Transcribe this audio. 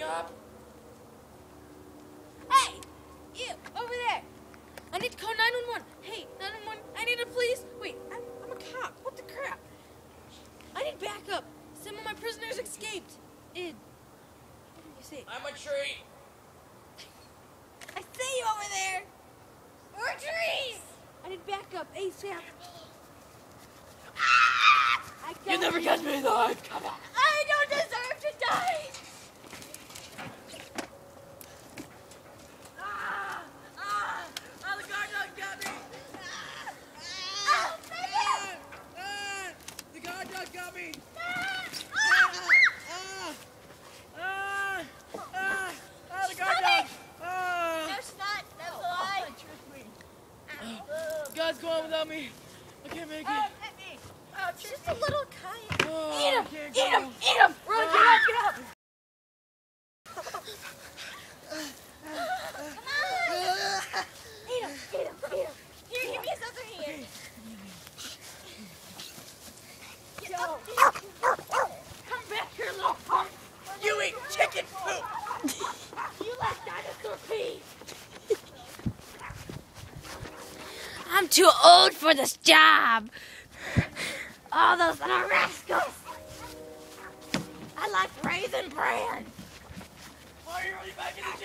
up? Hey! You! Over there! I need to call 911. Hey, 911, I need a police. Wait, I'm a cop. What the crap? I need backup. Some of my prisoners escaped. What did you say? I'm a tree. I see you over there. We're trees. I need backup ASAP. You'll never catch me alive. Come on. I don't deserve to die. The guard dog got me. The guard dog got me. The guard dog. No, she's not. That's a lie. Tricked me. God's going without me. I can't make it. Hit me. Oh, just a little kite. Oh, Eat him! I can't Eat him! go. Eat him! Run, get up! Get up! Eat him! Eat him! Eat him! Here, give me his other hand. Get up! Come back here, little punk! You eat chicken poop. You let dinosaur pee! I'm too old for this job! All those little rascals! I like Raisin Bran! Why are you back in the